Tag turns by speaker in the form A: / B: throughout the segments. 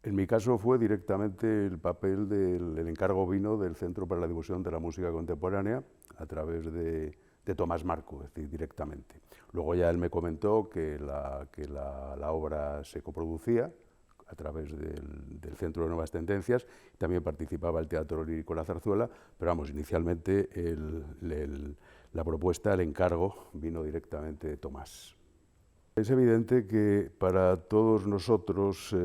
A: En mi caso fue directamente el papel el encargo vino del Centro para la Difusión de la Música Contemporánea a través de Tomás Marco, es decir, directamente. Luego ya él me comentó que la obra se coproducía a través del Centro de Nuevas Tendencias, también participaba el Teatro Lírico La Zarzuela, pero vamos, inicialmente la propuesta, el encargo, vino directamente de Tomás. Es evidente que para todos nosotros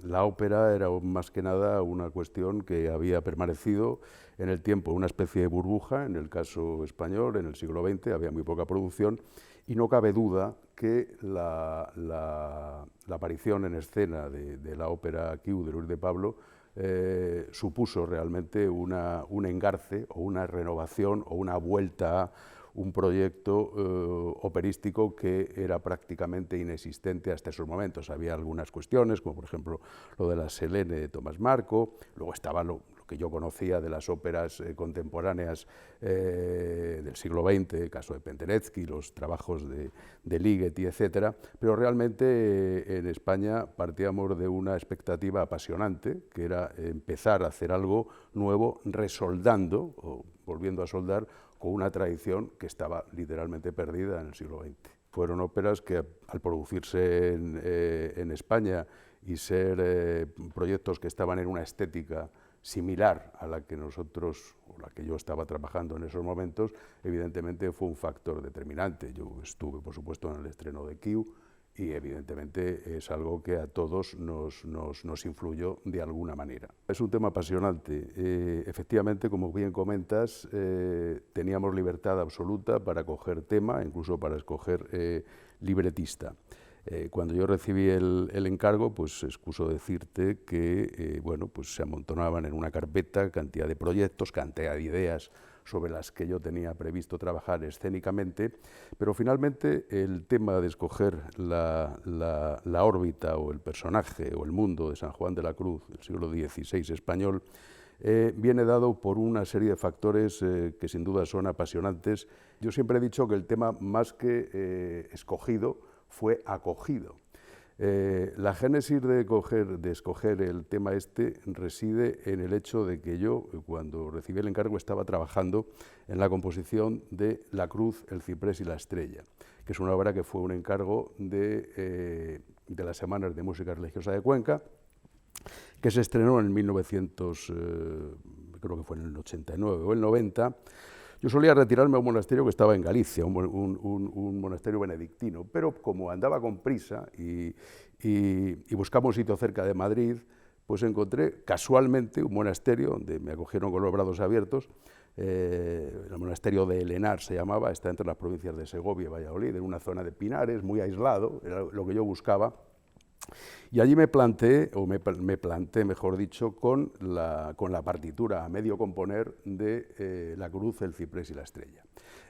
A: la ópera era más que nada una cuestión que había permanecido en el tiempo, una especie de burbuja, en el caso español, en el siglo XX había muy poca producción y no cabe duda que la aparición en escena de la ópera Q de Luis de Pablo supuso realmente un engarce o una renovación o una vuelta a un proyecto operístico que era prácticamente inexistente hasta esos momentos. Había algunas cuestiones, como por ejemplo lo de la Selene de Tomás Marco, luego estaba lo que yo conocía de las óperas contemporáneas del siglo XX, el caso de Penderecki, los trabajos de Ligeti, etc. Pero realmente en España partíamos de una expectativa apasionante, que era empezar a hacer algo nuevo, resoldando, o volviendo a soldar, con una tradición que estaba literalmente perdida en el siglo XX. Fueron óperas que al producirse en España y ser proyectos que estaban en una estética similar a la que nosotros, o la que yo estaba trabajando en esos momentos, evidentemente fue un factor determinante. Yo estuve, por supuesto, en el estreno de Q, y evidentemente es algo que a todos nos influyó de alguna manera. Es un tema apasionante. Efectivamente, como bien comentas, teníamos libertad absoluta para coger tema, incluso para escoger libretista. Cuando yo recibí el encargo, pues excuso decirte que bueno, pues se amontonaban en una carpeta cantidad de proyectos, cantidad de ideas sobre las que yo tenía previsto trabajar escénicamente, pero finalmente el tema de escoger la órbita o el personaje o el mundo de San Juan de la Cruz del siglo XVI español viene dado por una serie de factores que sin duda son apasionantes. Yo siempre he dicho que el tema más que escogido fue acogido. La génesis de escoger el tema este reside en el hecho de que yo, cuando recibí el encargo, estaba trabajando en la composición de La Cruz, el Ciprés y la Estrella, que es una obra que fue un encargo de las Semanas de Música Religiosa de Cuenca, que se estrenó en 1900, creo que fue en el 89 o el 90. Yo solía retirarme a un monasterio que estaba en Galicia, un monasterio benedictino, pero como andaba con prisa y buscaba un sitio cerca de Madrid, pues encontré casualmente un monasterio donde me acogieron con los brazos abiertos. El monasterio de Elenar se llamaba, está entre las provincias de Segovia y Valladolid, en una zona de pinares, muy aislado, era lo que yo buscaba. Y allí me planté, mejor dicho, con la partitura a medio componer de La Cruz, el Ciprés y la Estrella.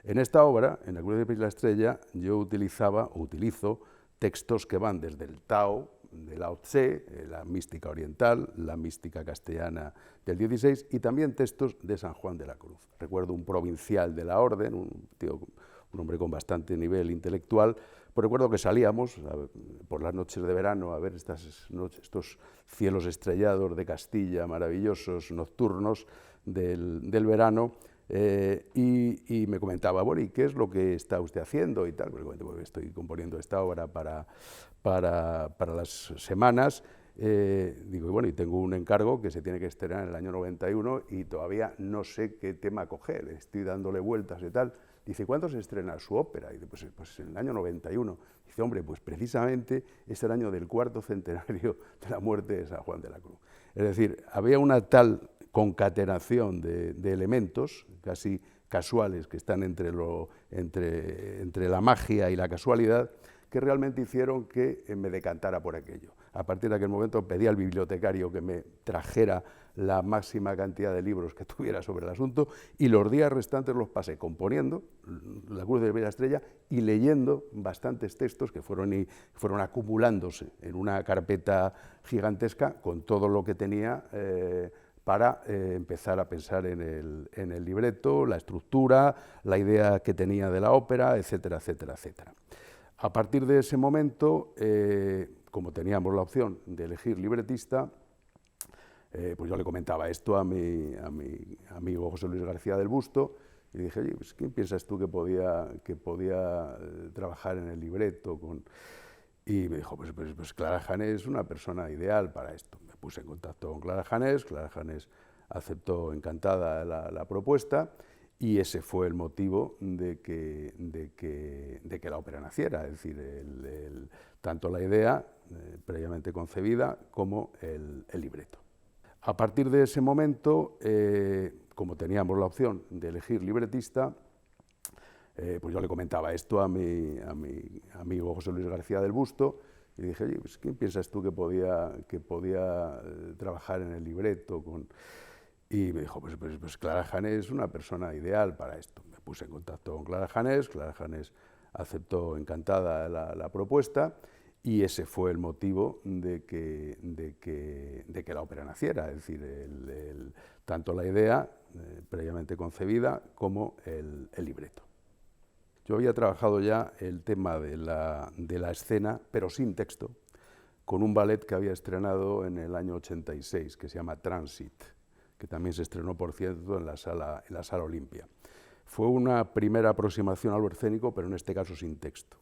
A: En esta obra, en La Cruz, el Ciprés y la Estrella, yo utilizo textos que van desde el Tao, de Lao Tse, la mística oriental, la mística castellana del XVI, y también textos de San Juan de la Cruz. Recuerdo un provincial de la orden, un hombre con bastante nivel intelectual, pues recuerdo que salíamos por las noches de verano a ver estos cielos estrellados de Castilla, maravillosos, nocturnos del verano, y me comentaba, bueno, ¿y qué es lo que está usted haciendo? Y tal, pues estoy componiendo esta obra para las semanas. Digo, y bueno, y tengo un encargo que se tiene que estrenar en el año 91 y todavía no sé qué tema coger, estoy dándole vueltas y tal. Dice, ¿cuándo se estrena su ópera? Y dice, pues en el año 91. Dice, hombre, pues precisamente es el año del cuarto centenario de la muerte de San Juan de la Cruz. Es decir, había una tal concatenación de elementos casi casuales que están entre la magia y la casualidad, que realmente hicieron que me decantara por aquello. A partir de aquel momento pedí al bibliotecario que me trajera la máxima cantidad de libros que tuviera sobre el asunto, y los días restantes los pasé componiendo La Cruz de la Estrella y leyendo bastantes textos que fueron acumulándose en una carpeta gigantesca con todo lo que tenía para empezar a pensar en el libreto, la estructura, la idea que tenía de la ópera, etcétera, etcétera, etcétera. A partir de ese momento, como teníamos la opción de elegir libretista, pues yo le comentaba esto a mi amigo José Luis García del Busto, y le dije, oye, pues, ¿quién piensas tú que podía trabajar en el libreto? Y me dijo, pues Clara Janés es una persona ideal para esto. Me puse en contacto con Clara Janés aceptó encantada la propuesta, y ese fue el motivo de que la ópera naciera, es decir, tanto la idea previamente concebida como el libreto. A partir de ese momento, como teníamos la opción de elegir libretista, pues yo le comentaba esto a mi amigo José Luis García del Busto, y le dije, oye, pues, ¿quién piensas tú que podía trabajar en el libreto? Y me dijo, pues Clara Janés es una persona ideal para esto. Me puse en contacto con Clara Janés aceptó encantada la propuesta, y ese fue el motivo de que la ópera naciera, es decir, tanto la idea previamente concebida como el libreto. Yo había trabajado ya el tema de la escena, pero sin texto, con un ballet que había estrenado en el año 86, que se llama Transit, que también se estrenó, por cierto, en la sala Olimpia. Fue una primera aproximación a lo escénico, pero en este caso sin texto.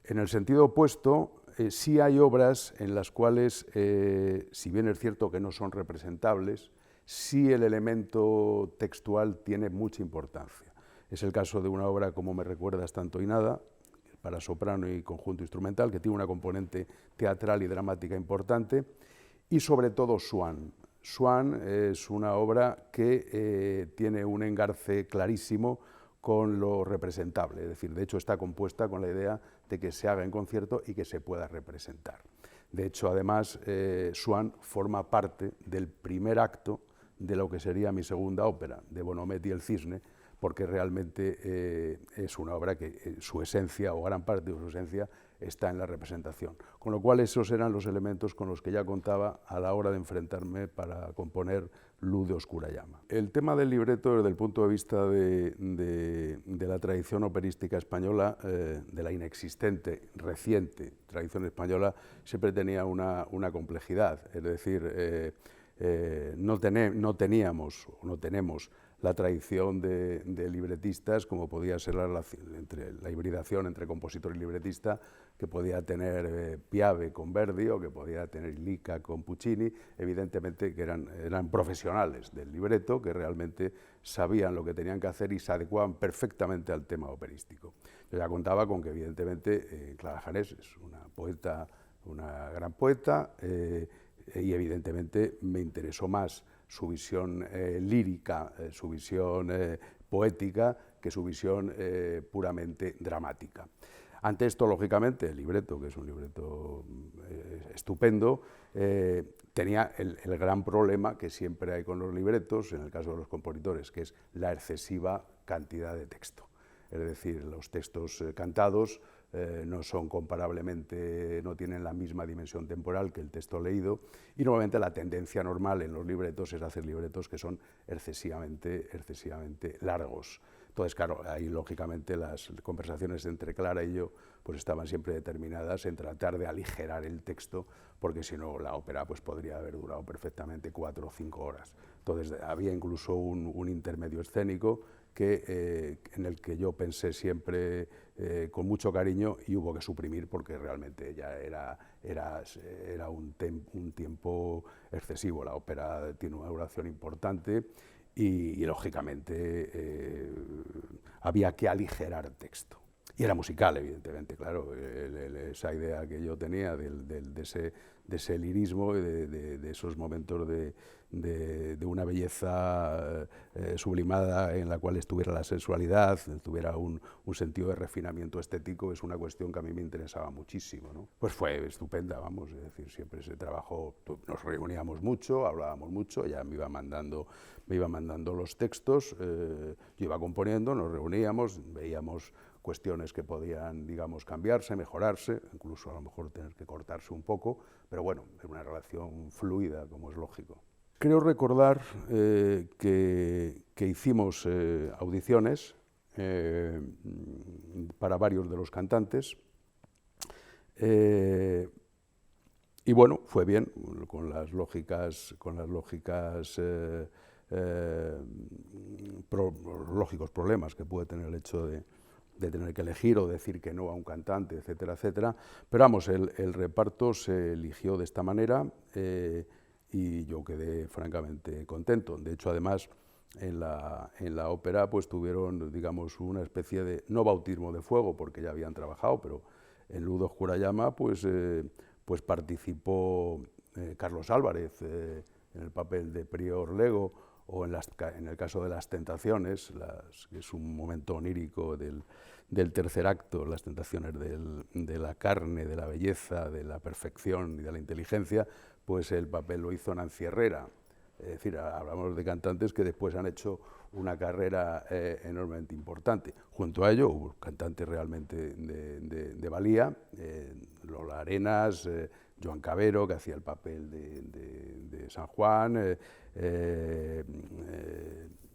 A: En el sentido opuesto, sí hay obras en las cuales, si bien es cierto que no son representables, sí el elemento textual tiene mucha importancia. Es el caso de una obra como Me recuerdas tanto y nada, para soprano y conjunto instrumental, que tiene una componente teatral y dramática importante, y sobre todo Swann. Swann es una obra que tiene un engarce clarísimo con lo representable, es decir, de hecho está compuesta con la idea de que se haga en concierto y que se pueda representar. De hecho, además, Swann forma parte del primer acto de lo que sería mi segunda ópera, de Bonomet y el Cisne, porque realmente es una obra que su esencia, o gran parte de su esencia, está en la representación. Con lo cual, esos eran los elementos con los que ya contaba a la hora de enfrentarme para componer Luz de oscura llama. El tema del libreto, desde el punto de vista de la tradición operística española, de la inexistente, reciente tradición española, siempre tenía una complejidad. Es decir, no tenemos la tradición de libretistas, como podía ser la hibridación entre compositor y libretista, que podía tener Piave con Verdi o que podía tener Lica con Puccini, evidentemente que eran profesionales del libreto, que realmente sabían lo que tenían que hacer y se adecuaban perfectamente al tema operístico. Yo ya contaba con que evidentemente Clara Janés es una poeta, una gran poeta, y evidentemente me interesó más su visión lírica, su visión poética, que su visión puramente dramática. Ante esto, lógicamente, el libreto, que es un libreto estupendo, tenía el gran problema que siempre hay con los libretos, en el caso de los compositores, que es la excesiva cantidad de texto. Es decir, los textos cantados no son comparablemente, no tienen la misma dimensión temporal que el texto leído, y normalmente la tendencia normal en los libretos es hacer libretos que son excesivamente largos. Entonces, claro, ahí lógicamente las conversaciones entre Clara y yo pues estaban siempre determinadas en tratar de aligerar el texto, porque si no la ópera pues podría haber durado perfectamente 4 o 5 horas. Entonces había incluso un intermedio escénico en el que yo pensé siempre con mucho cariño, y hubo que suprimir porque realmente ya era un tiempo excesivo. La ópera tiene una duración importante y lógicamente había que aligerar texto. Y era musical, evidentemente, claro, esa idea que yo tenía de ese lirismo y de esos momentos de una belleza sublimada en la cual estuviera la sensualidad, tuviera un sentido de refinamiento estético, es una cuestión que a mí me interesaba muchísimo, ¿no? Pues fue estupenda, vamos, es decir, siempre se trabajó, nos reuníamos mucho, hablábamos mucho, ella me iba mandando los textos, yo iba componiendo, nos reuníamos, veíamos cuestiones que podían, digamos, cambiarse, mejorarse, incluso a lo mejor tener que cortarse un poco, pero bueno, era una relación fluida, como es lógico. Creo recordar que hicimos audiciones para varios de los cantantes. Y bueno, fue bien, con las lógicas lógicos problemas que puede tener el hecho de tener que elegir o decir que no a un cantante, etcétera, etcétera. Pero vamos, el reparto se eligió de esta manera y yo quedé francamente contento. De hecho, además, en la ópera pues tuvieron, digamos, una especie de, no bautismo de fuego, porque ya habían trabajado, pero en Ludo Kurayama pues participó Carlos Álvarez en el papel de Prior Lego, o en el caso de Las Tentaciones, que es un momento onírico del tercer acto, las tentaciones de la carne, de la belleza, de la perfección y de la inteligencia, pues el papel lo hizo Nancy Herrera. Es decir, hablamos de cantantes que después han hecho una carrera enormemente importante. Junto a ello hubo cantantes realmente de valía, Lola Arenas, Joan Cabero, que hacía el papel de San Juan,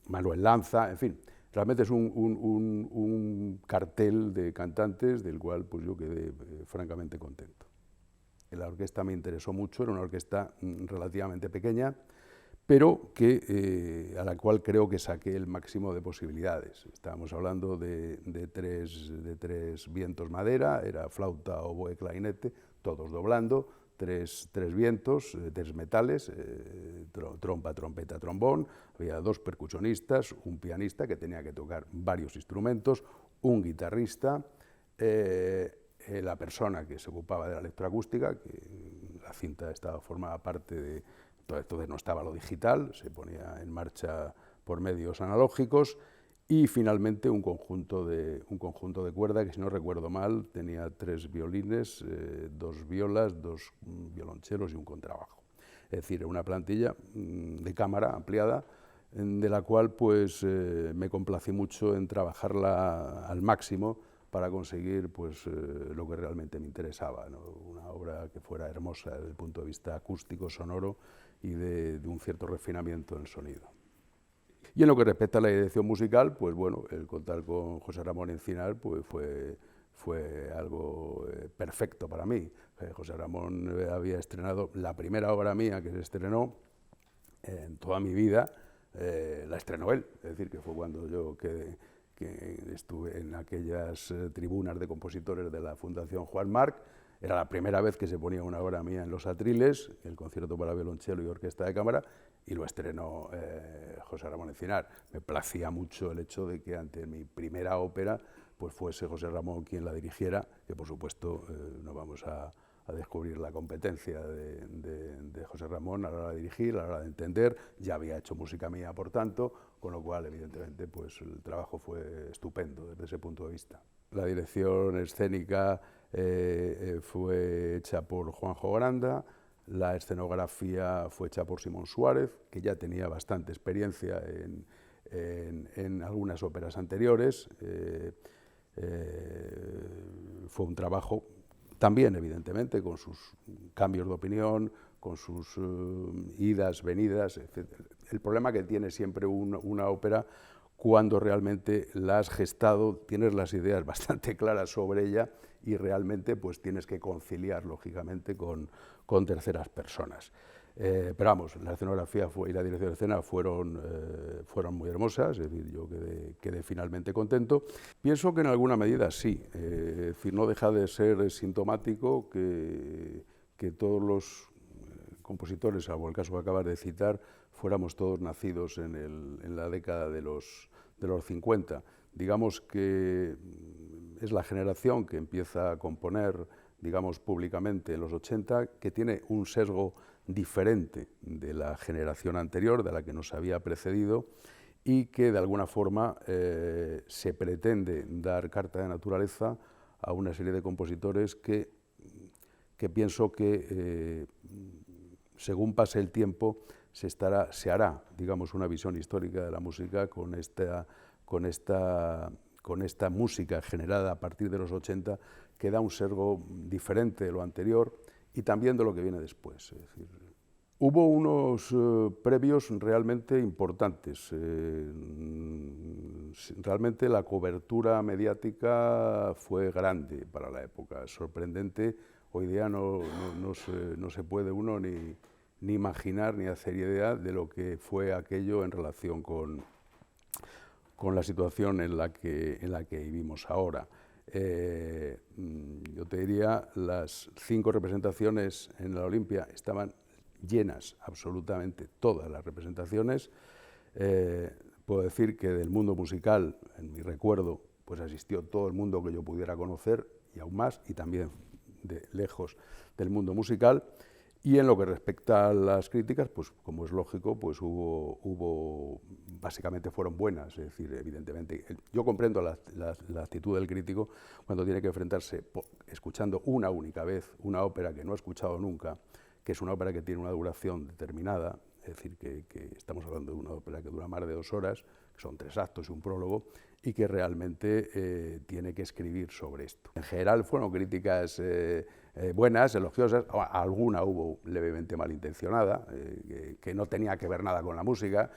A: Manuel Lanza, en fin, realmente es un cartel de cantantes del cual pues yo quedé francamente contento. La orquesta me interesó mucho, era una orquesta relativamente pequeña, pero a la cual creo que saqué el máximo de posibilidades. Estábamos hablando de tres vientos madera, era flauta, oboe, clarinete, todos doblando, tres vientos, tres metales, trompa, trompeta, trombón, había 2 percusionistas, un pianista que tenía que tocar varios instrumentos, un guitarrista, la persona que se ocupaba de la electroacústica, que la cinta formaba parte de... Entonces no estaba lo digital, se ponía en marcha por medios analógicos, y finalmente un conjunto de cuerda que, si no recuerdo mal, tenía 3 violines, 2 violas, 2 violonchelos y un contrabajo. Es decir, una plantilla de cámara ampliada, de la cual pues me complací mucho en trabajarla al máximo para conseguir pues, lo que realmente me interesaba, ¿no? Una obra que fuera hermosa desde el punto de vista acústico, sonoro y de un cierto refinamiento en el sonido. Y en lo que respecta a la dirección musical, pues bueno, el contar con José Ramón Encinar pues fue algo perfecto para mí. José Ramón había estrenado la primera obra mía que se estrenó en toda mi vida, la estrenó él, es decir, que fue cuando yo que estuve en aquellas tribunas de compositores de la Fundación Juan Marc. Era la primera vez que se ponía una obra mía en los atriles, el concierto para violonchelo y orquesta de cámara, y lo estrenó José Ramón Encinar. Me placía mucho el hecho de que ante mi primera ópera pues fuese José Ramón quien la dirigiera, que por supuesto no vamos a descubrir la competencia de José Ramón a la hora de dirigir, a la hora de entender. Ya había hecho música mía, por tanto, con lo cual, evidentemente, pues el trabajo fue estupendo desde ese punto de vista. La dirección escénica fue hecha por Juanjo Granda, la escenografía fue hecha por Simón Suárez, que ya tenía bastante experiencia en algunas óperas anteriores. Fue un trabajo también, evidentemente, con sus cambios de opinión, con sus idas, venidas, etc. El problema que tiene siempre una ópera, cuando realmente la has gestado, tienes las ideas bastante claras sobre ella y realmente pues tienes que conciliar, lógicamente, con terceras personas. Pero vamos, la escenografía y la dirección de escena fueron muy hermosas, es decir, yo quedé finalmente contento. Pienso que en alguna medida sí, es decir, no deja de ser sintomático que todos los compositores, salvo el caso que acabas de citar, fuéramos todos nacidos en la década de los 50. Digamos que es la generación que empieza a componer, digamos, públicamente en los 80, que tiene un sesgo diferente de la generación anterior, de la que nos había precedido, y que de alguna forma se pretende dar carta de naturaleza a una serie de compositores que pienso que según pase el tiempo se hará, digamos, una visión histórica de la música con esta música generada a partir de los 80, que da un sesgo diferente de lo anterior y también de lo que viene después. Es decir, hubo unos previos realmente importantes. Realmente la cobertura mediática fue grande para la época, sorprendente hoy día no se puede uno ni imaginar ni hacer idea de lo que fue aquello en relación con la situación en la que vivimos ahora. Yo te diría, las 5 representaciones en la Olimpia estaban llenas, absolutamente todas las representaciones. Puedo decir que del mundo musical, en mi recuerdo, pues asistió todo el mundo que yo pudiera conocer, y aún más, y también de lejos del mundo musical. Y en lo que respecta a las críticas, pues como es lógico, pues básicamente fueron buenas. Es decir, evidentemente, yo comprendo la actitud del crítico cuando tiene que enfrentarse, escuchando una única vez una ópera que no ha escuchado nunca, que es una ópera que tiene una duración determinada, es decir, que estamos hablando de una ópera que dura más de 2 horas, que son 3 actos y un prólogo, y que realmente tiene que escribir sobre esto. En general fueron críticas buenas, elogiosas, alguna hubo levemente malintencionada, que no tenía que ver nada con la música,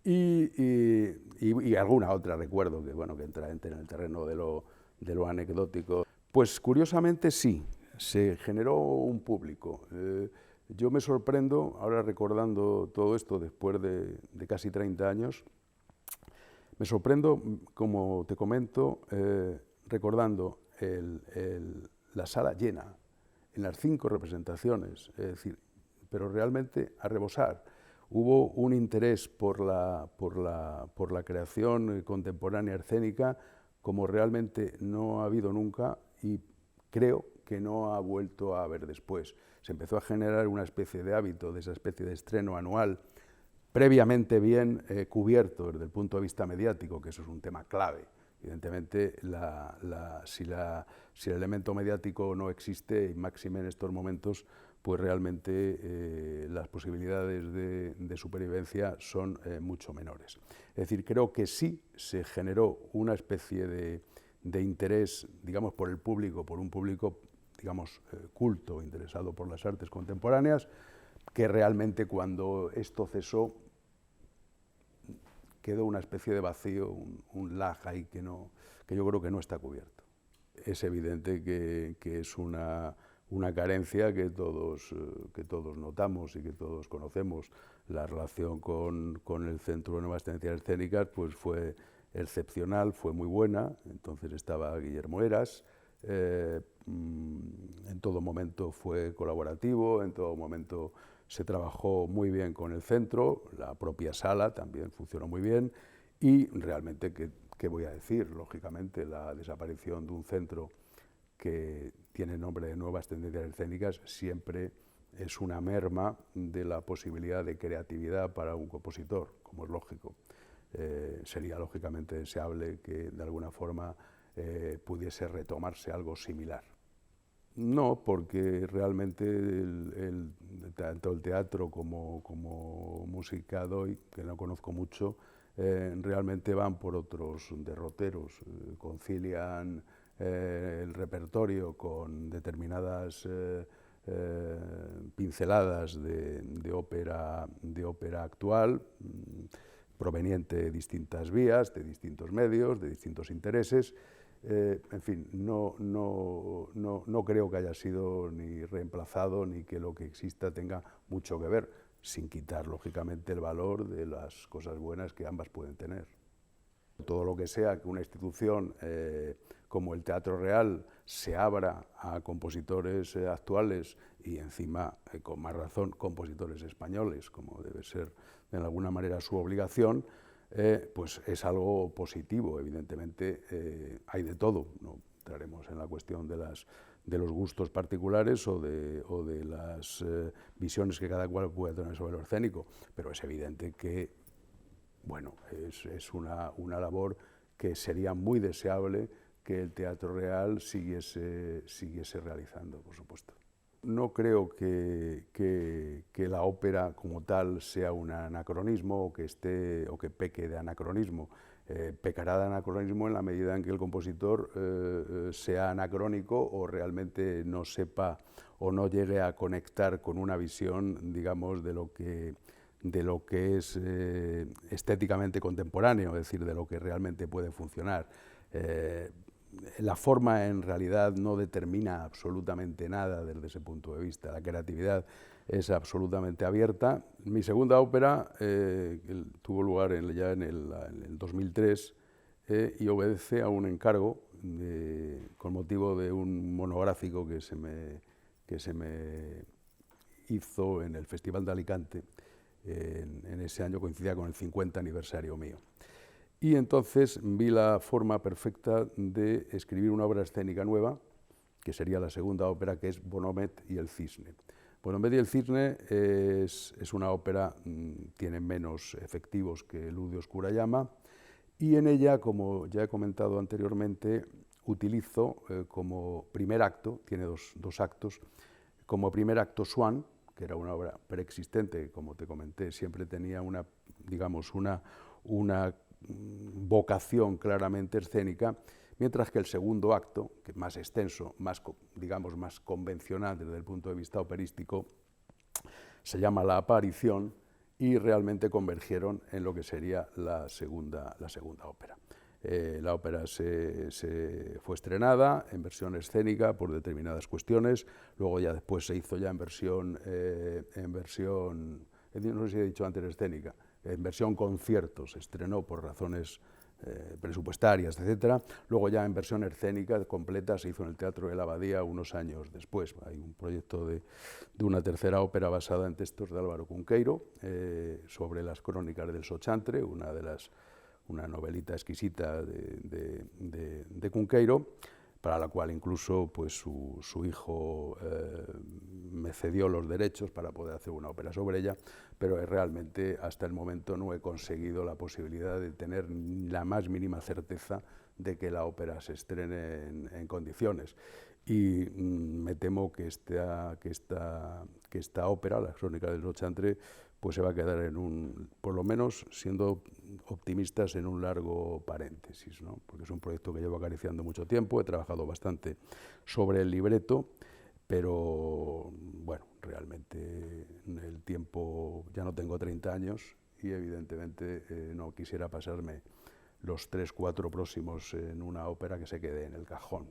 A: y alguna otra recuerdo que, bueno, que entra en el terreno de lo anecdótico. Pues curiosamente sí, se generó un público. Yo me sorprendo, ahora recordando todo esto después de casi 30 años, me sorprendo, como te comento, recordando la sala llena en las 5 representaciones, es decir, pero realmente a rebosar. Hubo un interés por la creación contemporánea escénica como realmente no ha habido nunca, y creo que no ha vuelto a haber después. Se empezó a generar una especie de hábito, de esa especie de estreno anual, previamente bien cubierto desde el punto de vista mediático, que eso es un tema clave. Evidentemente, si el elemento mediático no existe, y máxime en estos momentos, pues realmente las posibilidades de supervivencia son mucho menores. Es decir, creo que sí se generó una especie de interés, digamos, por el público, por un público, digamos, culto, interesado por las artes contemporáneas, que realmente cuando esto cesó quedó una especie de vacío, un lag ahí que yo creo que no está cubierto. Es evidente que es una carencia que todos notamos y que todos conocemos. La relación con el Centro de Nuevas Tendencias Escénicas pues fue excepcional, fue muy buena. Entonces estaba Guillermo Heras, en todo momento fue colaborativo, en todo momento se trabajó muy bien con el centro, la propia sala también funcionó muy bien, y realmente, ¿qué voy a decir? Lógicamente, la desaparición de un centro que tiene nombre de Nuevas Tendencias Escénicas siempre es una merma de la posibilidad de creatividad para un compositor, como es lógico. Sería lógicamente deseable que de alguna forma pudiese retomarse algo similar. No, porque realmente tanto el teatro como música doy, que no conozco mucho, realmente van por otros derroteros, concilian el repertorio con determinadas pinceladas de ópera actual, proveniente de distintas vías, de distintos medios, de distintos intereses. En fin, no creo que haya sido ni reemplazado ni que lo que exista tenga mucho que ver, sin quitar, lógicamente, el valor de las cosas buenas que ambas pueden tener. Todo lo que sea que una institución como el Teatro Real se abra a compositores actuales y encima, con más razón, compositores españoles, como debe ser de alguna manera su obligación, pues es algo positivo. Evidentemente hay de todo, no entraremos en la cuestión de los gustos particulares o de las visiones que cada cual puede tener sobre lo escénico, pero es evidente que, bueno, es una labor que sería muy deseable que el Teatro Real siguiese realizando, por supuesto. No creo que la ópera como tal sea un anacronismo o que peque de anacronismo. Pecará de anacronismo en la medida en que el compositor sea anacrónico o realmente no sepa o no llegue a conectar con una visión, digamos, de lo que es estéticamente contemporáneo, es decir, de lo que realmente puede funcionar. la forma en realidad no determina absolutamente nada desde ese punto de vista, la creatividad es absolutamente abierta. Mi segunda ópera tuvo lugar ya en el 2003 y obedece a un encargo con motivo de un monográfico que se me hizo en el Festival de Alicante. En ese año coincidía con el 50 aniversario mío. Y entonces vi la forma perfecta de escribir una obra escénica nueva, que sería la segunda ópera, que es Bonomet y el Cisne. Bonomet y el Cisne es una ópera, tiene menos efectivos que Luz de Oscura Llama, y en ella, como ya he comentado anteriormente, utilizo como primer acto, tiene dos actos, como primer acto Swann, que era una obra preexistente, como te comenté, siempre tenía una, digamos, una vocación claramente escénica, mientras que el segundo acto, que es más extenso, digamos, más convencional desde el punto de vista operístico, se llama La Aparición, y realmente convergieron en lo que sería la segunda ópera. La ópera fue estrenada en versión escénica por determinadas cuestiones, luego ya después se hizo ya en versión, no sé si he dicho antes escénica, en versión concierto, se estrenó por razones presupuestarias, etcétera. Luego ya en versión escénica completa se hizo en el Teatro de la Abadía unos años después. Hay un proyecto de una tercera ópera basada en textos de Álvaro Cunqueiro sobre las crónicas del Sochantre, una novelita exquisita de Cunqueiro, para la cual incluso pues, su hijo me cedió los derechos para poder hacer una ópera sobre ella, pero realmente hasta el momento no he conseguido la posibilidad de tener la más mínima certeza de que la ópera se estrene en condiciones. Y me temo que esta ópera, Las crónicas del Sochantre, pues se va a quedar por lo menos siendo optimistas, en un largo paréntesis, ¿no? Porque es un proyecto que llevo acariciando mucho tiempo, he trabajado bastante sobre el libreto, pero bueno, realmente el tiempo, ya no tengo 30 años y evidentemente no quisiera pasarme los 3 o 4 próximos en una ópera que se quede en el cajón.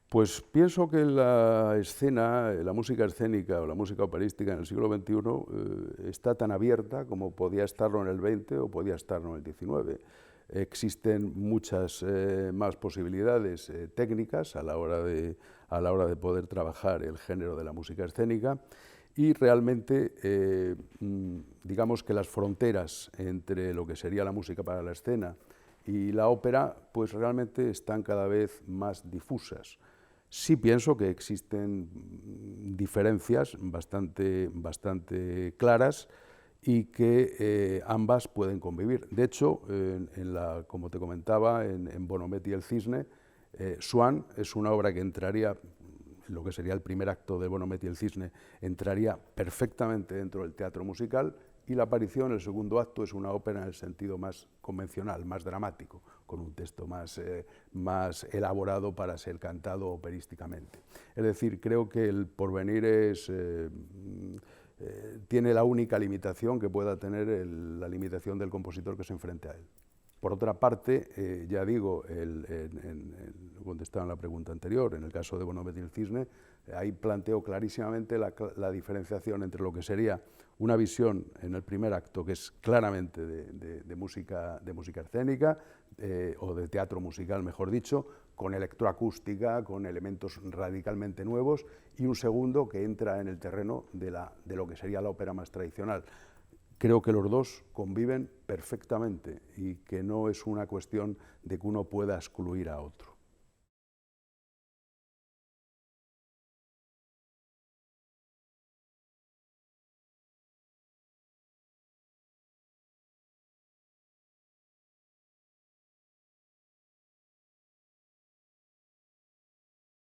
A: Pues pienso que la escena, la música escénica o la música operística en el siglo XXI está tan abierta como podía estarlo en el XX o podía estarlo en el XIX. Existen muchas más posibilidades técnicas a la hora de poder trabajar el género de la música escénica, y realmente digamos que las fronteras entre lo que sería la música para la escena y la ópera pues realmente están cada vez más difusas. Sí pienso que existen diferencias bastante claras y que ambas pueden convivir. De hecho, como te comentaba, en Bonomet y el Cisne, Swann es una obra que entraría, lo que sería el primer acto de Bonomet y el Cisne, entraría perfectamente dentro del teatro musical, y La Aparición, el segundo acto, es una ópera en el sentido más convencional, más dramático, con un texto más elaborado para ser cantado operísticamente. Es decir, creo que el porvenir tiene la única limitación que pueda tener la limitación del compositor que se enfrente a él. Por otra parte, ya digo, contestando a la pregunta anterior, en el caso de Bonomet y el Cisne, ahí planteo clarísimamente la diferenciación entre lo que sería una visión en el primer acto, que es claramente de música escénica, o de teatro musical, mejor dicho, con electroacústica, con elementos radicalmente nuevos, y un segundo que entra en el terreno de lo que sería la ópera más tradicional. Creo que los dos conviven perfectamente y que no es una cuestión de que uno pueda excluir a otro.